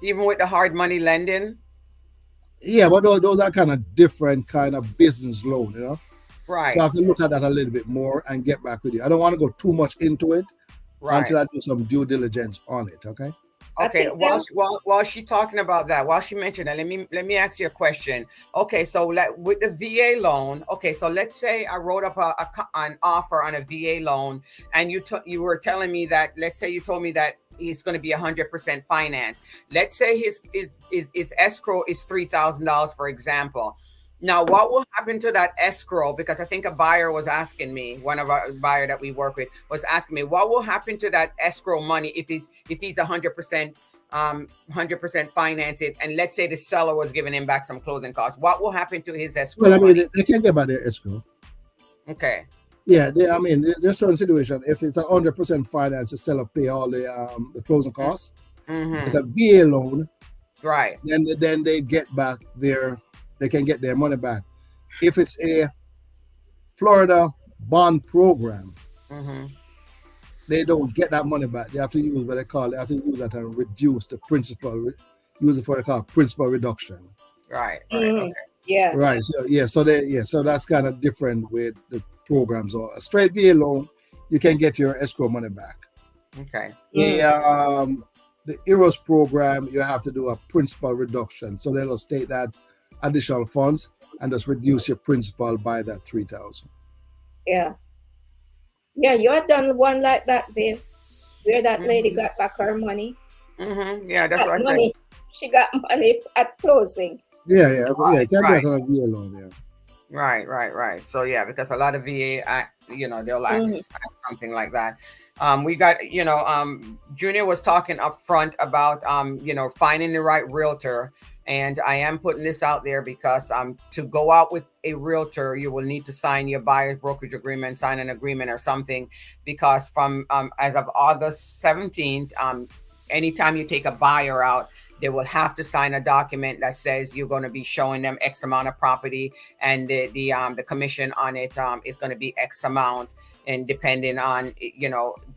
even with the hard money lending, Yeah, but those are kind of different kind of business loan, you know. So I right, have to look at that a little bit more and get back with you. I don't want to go too much into it right. until I do some due diligence on it. Okay. I Okay, think them. while she talking about that, while she mentioned that, let me ask you a question. Okay, so with the VA loan, okay, so let's say I wrote up an offer on a VA loan, and you were telling me that, let's say you told me that he's going to be 100% financed. Let's say his escrow is $3,000, for example. Now, what will happen to that escrow? Because I think a buyer was asking me, one of our buyer that we work with was asking me, what will happen to that escrow money if he's 100% finance it, and let's say the seller was giving him back some closing costs? What will happen to his Well, escrow I mean, money? they can get by their escrow. Okay. Yeah, I mean, there's certain situation. If it's 100% finance, the seller pay all the closing costs. It's a VA loan. Right. Then they get back they can get their money back. If it's a Florida bond program, they don't get that money back. They have to use what they call. They have to use that and reduce the principal. Use it for what they call principal reduction. Right. Okay. Yeah. Right. So so that's kind of different with the programs. Or a straight VA loan, you can get your escrow money back. Okay. The EROS program, you have to do a principal reduction. So they'll state that additional funds and just reduce your principal by that 3,000. Yeah. Yeah, you had done one like that, Viv, where that lady got back her money. Yeah, that's That what I said. money, she got money at closing. Yeah. You can get Right. on a VA loan. Yeah. Right. So yeah, because a lot of VA, they'll ask something like that. We got, Junior was talking up front about, finding the right realtor. And I am putting this out there because to go out with a realtor, you will need to sign your buyer's brokerage agreement, sign an agreement or something, because from as of August 17th, anytime you take a buyer out, they will have to sign a document that says you're going to be showing them X amount of property, and the commission on it is going to be X amount. And depending on,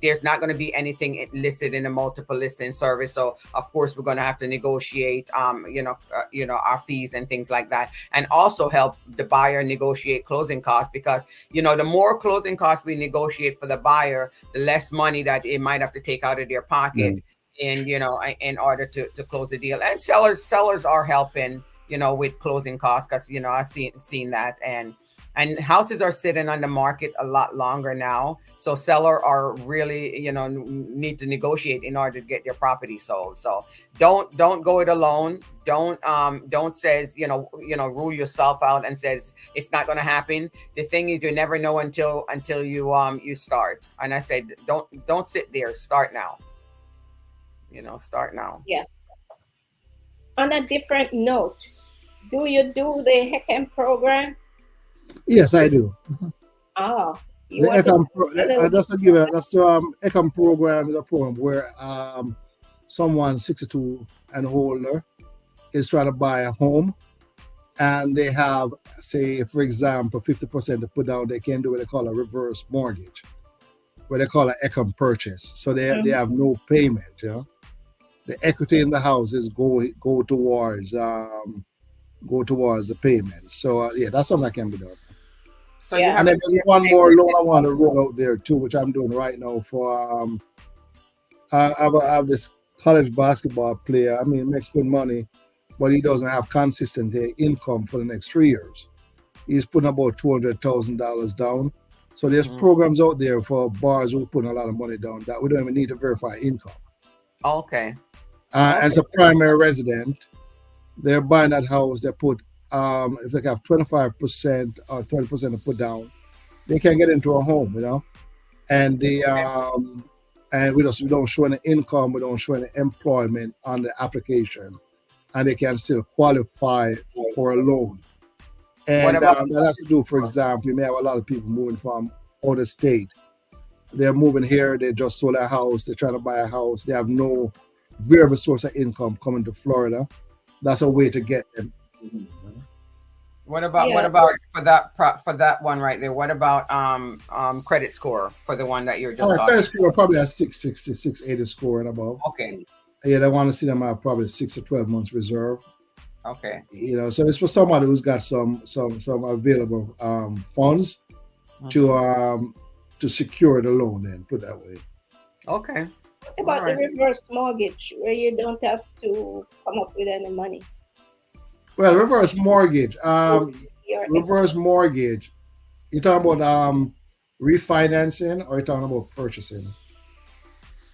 there's not going to be anything listed in a multiple listing service. So of course we're going to have to negotiate, our fees and things like that, and also help the buyer negotiate closing costs, because, the more closing costs we negotiate for the buyer, the less money that it might have to take out of their pocket. And, in order to close the deal. And sellers are helping, with closing costs, because, I've seen that. And houses are sitting on the market a lot longer now. So seller are really, need to negotiate in order to get their property sold. So don't go it alone. Don't says, rule yourself out and says it's not going to happen. The thing is, you never know until you start. And I said, don't sit there. Start now. Start now. Yeah. On a different note, do you do the HECM program? Yes, I do. Oh, The ECOM program is a program where someone 62 and older is trying to buy a home, and they have, say, for example, 50% to put down. They can do what they call a reverse mortgage, what they call an ECOM purchase. So they have no payment. The equity in the houses go towards the payment. So that's something that can be done. So And then there's one more loan I want to roll out there too, which I'm doing right now for I have this college basketball player. I mean, makes good money, but he doesn't have consistent income for the next 3 years. He's putting about $200,000 down. So there's programs out there for bars who put a lot of money down that we don't even need to verify income. Okay. As a primary resident, they're buying that house. They put if they have 25% or 30% to put down, they can get into a home, and and we don't show any income, we don't show any employment on the application, and they can still qualify for a loan. And that has to do, for example, you may have a lot of people moving from out of state. They're moving here, they just sold a house, they're trying to buy a house, they have no variable source of income coming to Florida. That's a way to get them. What about for that one right there? What about credit score for the one that you're just talking? Credit score probably a 680 score and above. Okay. Yeah, they want to see them have probably 6 or 12 months reserve. Okay. So it's for somebody who's got some available funds to secure the loan. Then put it that way. Okay. What about the reverse mortgage, where you don't have to come up with any money? Well, reverse mortgage. Reverse mortgage. You talking about refinancing, or you talking about purchasing?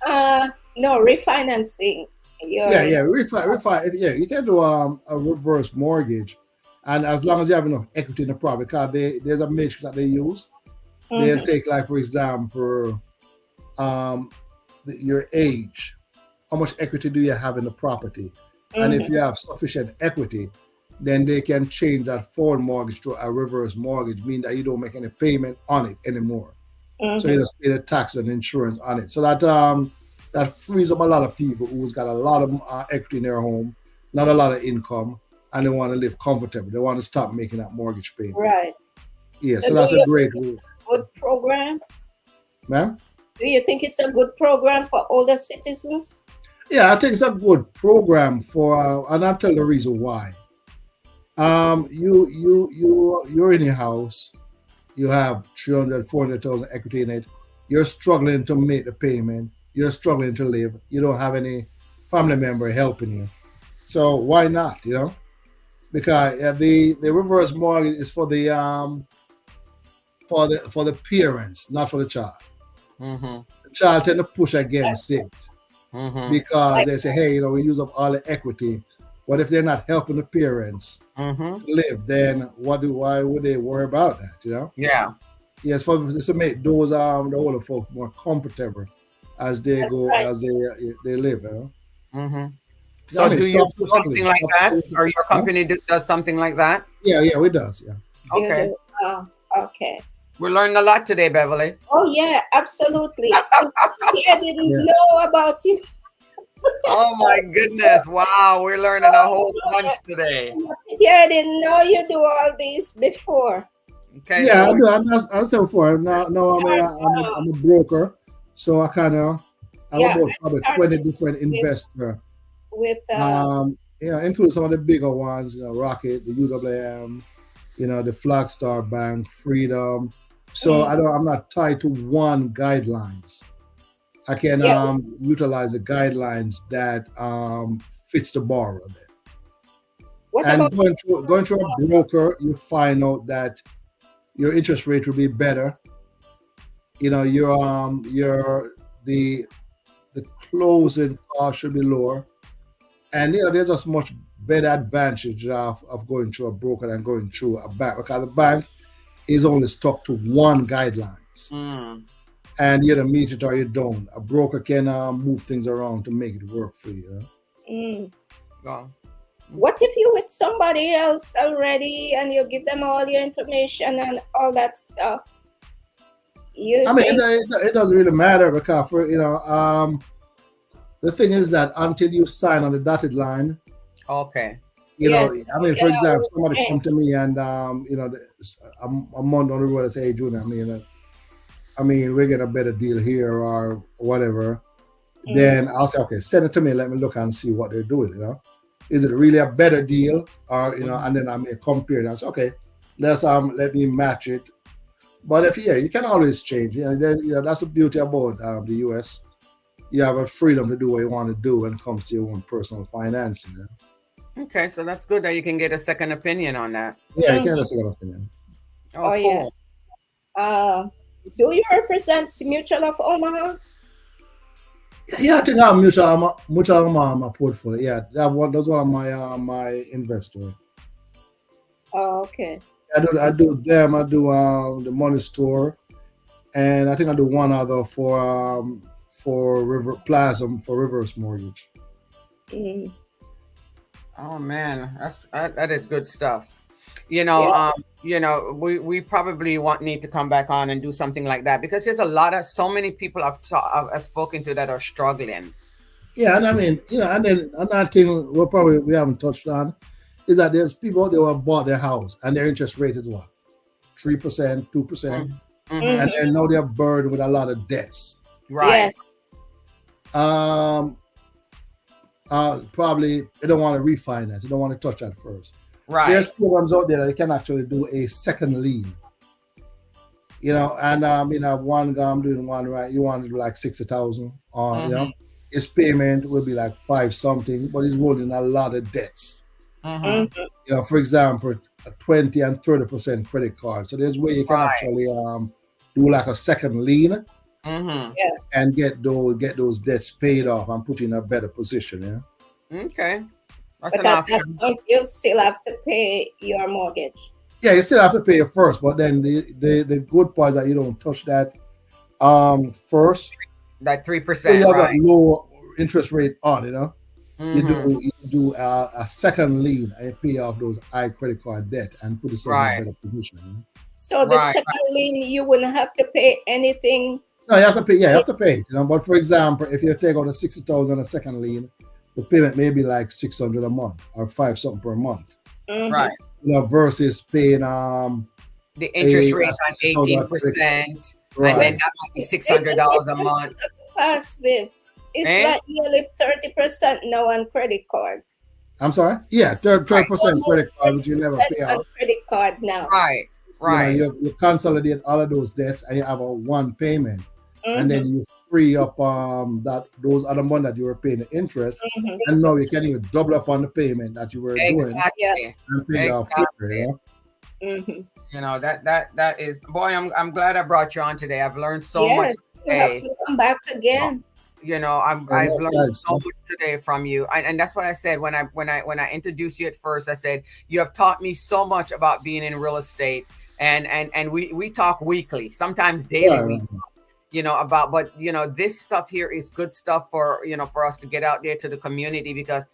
No, refinancing. Yeah, you can do a reverse mortgage, and as long as you have enough equity in the property, because there's a matrix that they use. They'll take, like, for example, your age, how much equity do you have in the property, and if you have sufficient equity, then they can change that forward mortgage to a reverse mortgage, meaning that you don't make any payment on it anymore. So you just pay the tax and insurance on it. So that frees up a lot of people who's got a lot of equity in their home, not a lot of income, and they want to live comfortable. They want to stop making that mortgage payment. Right. Yeah, so that's a great way. Good program. Ma'am? Do you think it's a good program for older citizens? Yeah, I think it's a good program and I'll tell the reason why. You're in your house, you have 300, 400,000 equity in it. You're struggling to make the payment. You're struggling to live. You don't have any family member helping you. So why not? Because the reverse mortgage is for the parents, not for the child. The child tend to push against it because they say, hey, we use up all the equity. What if they're not helping the parents live? Then why would they worry about that? Yeah. Yes, for to make those the older folks more comfortable as they as they live. So do you do something like that, or your company does something like that? Yeah, it does. Yeah. Okay. Okay. We learned a lot today, Beverly. Oh yeah, absolutely. I didn't know about you. Oh my goodness! Wow, we're learning a whole bunch today. Yeah, I didn't know you do all these before. Okay. Yeah, I said before. Now I'm a broker, so I kind of have about probably 20 different investors. With including some of the bigger ones, Rocket, the UWM, the Flagstar Bank, Freedom. So I'm not tied to one guidelines. I can utilize the guidelines that fits the borrower. Going through a broker, you find out that your interest rate will be better. The closing cost should be lower, and there's a much better advantage of going through a broker than going through a bank, because the bank is only stuck to one guidelines. And you either meet it or you don't. A broker can move things around to make it work for you. Wow. What if you're with somebody else already and you give them all your information and all that stuff? It doesn't really matter, because the thing is that until you sign on the dotted line. Okay. For example, somebody come to me and a month on the road and say, hey, Junior, we're getting a better deal here or whatever. Then I'll say, okay, send it to me. Let me look and see what they're doing. Is it really a better deal, or and then I may compare it and say, okay, let me match it. But if you can always change. That's the beauty about the US. You have a freedom to do what you want to do when it comes to your own personal financing. Okay, so that's good that you can get a second opinion on that. Yeah, you can get a second opinion. Oh cool. Yeah. Do you represent Mutual of Omaha? Yeah, I think I have Mutual of Omaha in my portfolio. Yeah, that's one of my investors. Oh, okay. I do them. I do the Money Store, and I think I do one other for Plasm for reverse mortgage. Oh man, that is good stuff. We probably need to come back on and do something like that, because there's so many people I've spoken to that are struggling. Yeah, and and then another thing we haven't touched on is that there's people out there who have bought their house and their interest rate is what? 3%, 2%. And then now they're burdened with a lot of debts. Right. Yes. Probably they don't want to refinance. They don't want to touch that first. Right. There's programs out there that they can actually do a second lien. You know, and one guy I'm doing one right. You want to do like 60,000 on, you know, his payment will be like 5 something, but he's holding a lot of debts. You know, for example, a 20 and 30% credit card. So there's where you can actually do like a second lien and get those debts paid off and put you in a better position. Yeah. Okay. That's But an at option. that point, you'll still have to pay your mortgage. Yeah, you still have to pay it first, but then the good part is that you don't touch that first. That 3%. So you have Right. a low interest rate on, you know. Mhm. You do a second lien and pay off those high credit card debt and put yourself in a better position. You know? So the Right. second lien, you wouldn't have to pay anything. No, you have to pay. Yeah, you have to pay. You know, but for example, if you take out a 60,000 a second lien, the payment may be like 600 a month or 5 something per month. Right. You know, versus paying The interest rate on 18%, right. and then that might be $600 a month. Pass with. It's like nearly 30% now on credit card. I'm sorry. Yeah, 12% credit card, which you never pay On out. credit card now. Right. Right. You know, you consolidate all of those debts and you have a one payment, and then you free up those other money that you were paying the interest, and now you can even double up on the payment that you were doing and pay it off quicker. Yeah? You know, that is, boy, I'm glad I brought you on today. I've learned so much You have today. to come back again. You know, I've learned so much today from you, and that's what I said when I introduced you at first. I said you have taught me so much about being in real estate, and we talk weekly, sometimes daily. You know, but you know, this stuff here is good stuff for, you know, for us to get out there to the community, because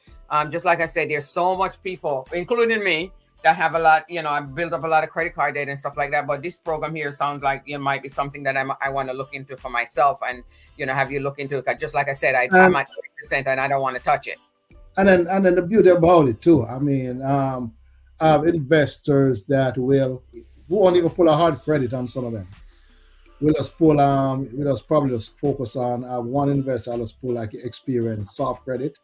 just like I said, there's so much people, including me, that have a lot, you know, I built up a lot of credit card debt and stuff like that. But this program here sounds like it might be something that I want to look into for myself, and, you know, have you look into it. 'Cause just like I said, I'm at 30% and I don't want to touch it. And then the beauty about it too, I mean, I have investors that who won't even pull a hard credit on some of them. We'll just probably just focus on one investor. I'll just pull like experience soft credit.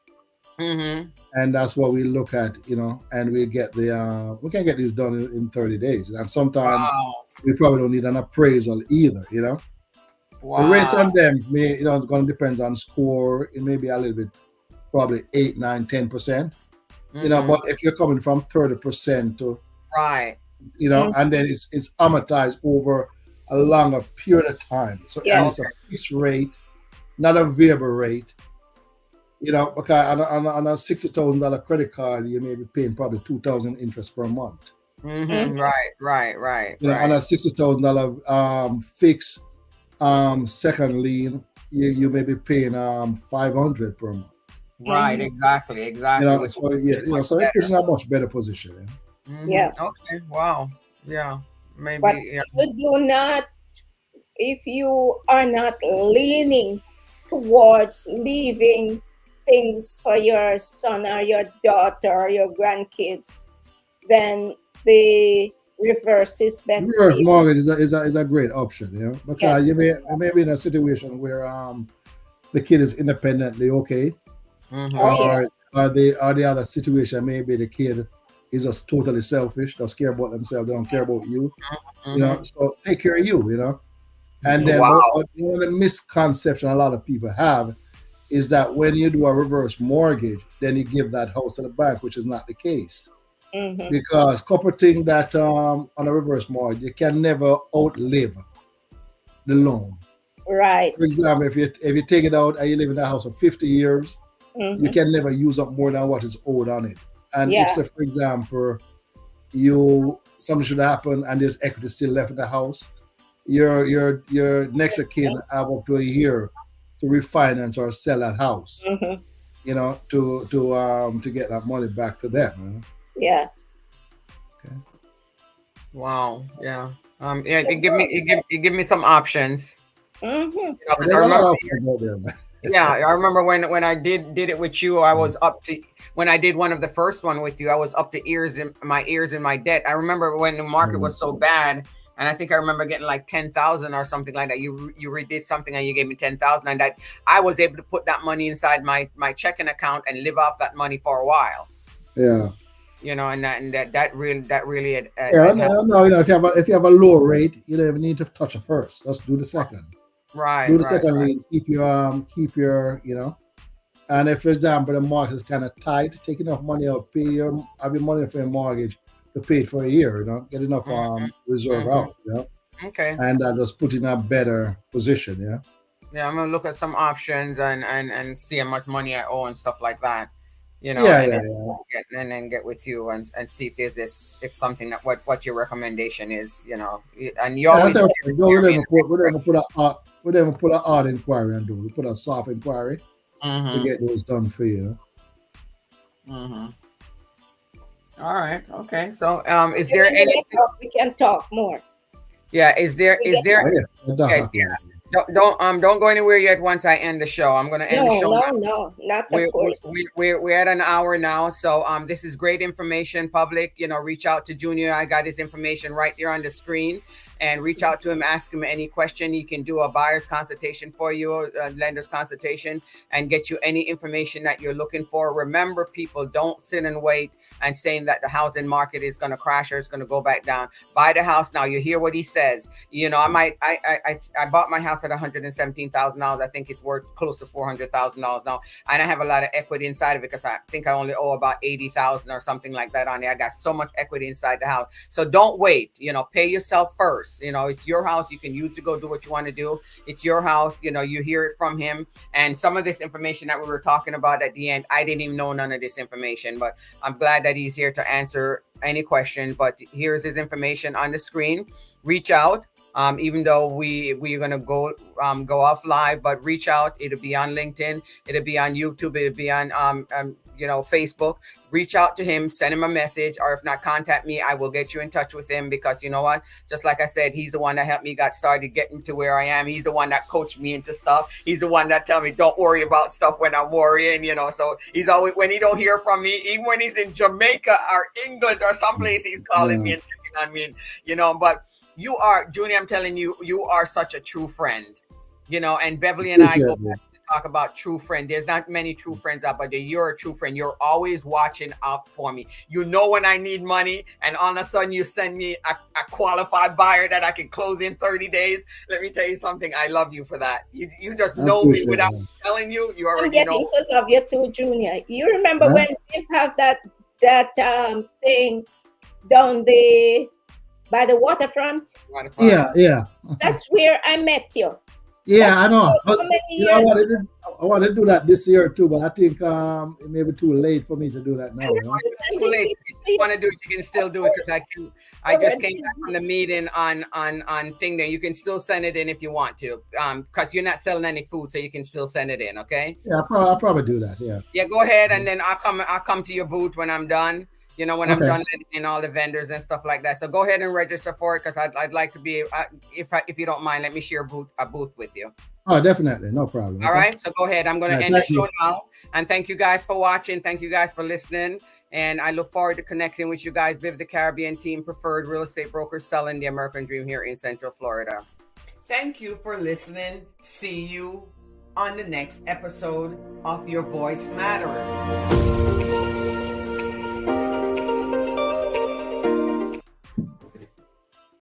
And that's what we look at, you know, and we get we can get these done in 30 days. And sometimes we probably don't need an appraisal either, you know. The rates on them it's going to depend on score. It may be a little bit, probably 8, 9, 10%, you know, but if you're coming from 30% to, you know, and then it's amortized over a longer period of time. So and it's a fixed rate, not a variable rate. You know, because on a $60,000 credit card, you may be paying probably $2,000 interest per month. Right. You know, on a $60,000 fixed second lien, you may be paying $500 per month. Right. Exactly. You know, so it puts in a much better position. Yeah. Okay. Wow. Yeah. Maybe. But you do not, if you are not leaning towards leaving things for your son or your daughter or your grandkids, then the reverse is best. Reverse mortgage is a great option, you know, because you may be in a situation where the kid is independently okay, or the other situation maybe the kid is just totally selfish, just care about themselves, they don't care about you, you know, so take care of you, you know. And then one of the misconception a lot of people have is that when you do a reverse mortgage, then you give that house to the bank, which is not the case. Because couple things that on a reverse mortgage, you can never outlive the loan. Right. For example, if you take it out and you live in that house for 50 years, you can never use up more than what is owed on it. And if, say, for example, something should happen and there's equity still left in the house, your next of kin have up to a year to refinance or sell that house, you know, to get that money back to them. You know? Yeah. Okay. Wow. Yeah. You give me some options. There's a lot of options out there, man. Yeah, I remember when I did it with you, I was up to, when I did one of the first one with you, I was up to ears in my debt. I remember when the market was so bad, and I think I remember getting like 10,000 or something like that. You redid something and you gave me 10,000, and that I was able to put that money inside my checking account and live off that money for a while. Yeah. You know, and that really had no, if you have a low rate, you don't even need to touch it first. Let's do the second. Right. Do the second lead. Keep your and if, for example, the market is kind of tight, take enough money out, have your money for your mortgage to pay it for a year, get enough reserve out, Okay. And that just put in a better position, Yeah, I'm gonna look at some options and see how much money I owe and stuff like that. And then get with you and see if there's if something that what your recommendation is, and you always we never put an hard inquiry and do. We put a soft inquiry to get those done for you. All right. Okay. So is there any? We can talk more. Yeah. Is there? Okay, yeah. Don't go anywhere yet. Once I end the show, I'm going to end the show. No, not of course. We're at an hour now, so this is great information. Public, reach out to Junior. I got his information right there on the screen, and reach out to him. Ask him any question. He can do a buyer's consultation for you, a lender's consultation, and get you any information that you're looking for. Remember, people, don't sit and wait and saying that the housing market is going to crash or it's going to go back down. Buy the house now. You hear what he says. I bought my house at $117,000. I think it's worth close to $400,000 now, and I have a lot of equity inside of it because I think I only owe about $80,000 or something like that on there. I got so much equity inside the house. So don't wait. Pay yourself first. It's your house. You can use to go do what you want to do. It's your house. You hear it from him. And some of this information that we were talking about at the end, I didn't even know none of this information, but I'm glad that he's here to answer any question. But here's his information on the screen. Reach out. Even though we're gonna go off live, but reach out. It'll be on LinkedIn. It'll be on YouTube. It'll be on Facebook. Reach out to him. Send him a message, or if not, contact me. I will get you in touch with him because you know what? Just like I said, he's the one that helped me got started getting to where I am. He's the one that coached me into stuff. He's the one that tell me don't worry about stuff when I'm worrying. So he's always, when he don't hear from me, even when he's in Jamaica or England or someplace, he's calling me and checking on me. But you are, Junior, I'm telling you, you are such a true friend, and Beverly and I go back to talk about true friend. There's not many true friends out, but you're a true friend. You're always watching out for me. When I need money, and all of a sudden you send me a qualified buyer that I can close in 30 days. Let me tell you something. I love you for that. You just know me without telling you. You already know. I'm getting to love you too, Junior. You remember when we have that thing down by the waterfront? Yeah. That's where I met you. Yeah, I know. I want to do that this year too, but I think it may be too late for me to do that now. It's too late. If you want to do it, you can still do it because I just came back from the meeting on thing there. You can still send it in if you want to, because you're not selling any food, so you can still send it in. Okay. Yeah, I'll probably do that. Yeah. Yeah, go ahead, and then I'll come to your booth when I'm done. When I'm done in all the vendors and stuff like that. So go ahead and register for it because I'd like to be, if you don't mind, let me share a booth with you. Oh, definitely. No problem. All right. So go ahead. I'm going to end the show now. And thank you guys for watching. Thank you guys for listening. And I look forward to connecting with you guys. Viv the Caribbean team, preferred real estate brokers selling the American dream here in Central Florida. Thank you for listening. See you on the next episode of Your Voice Matters.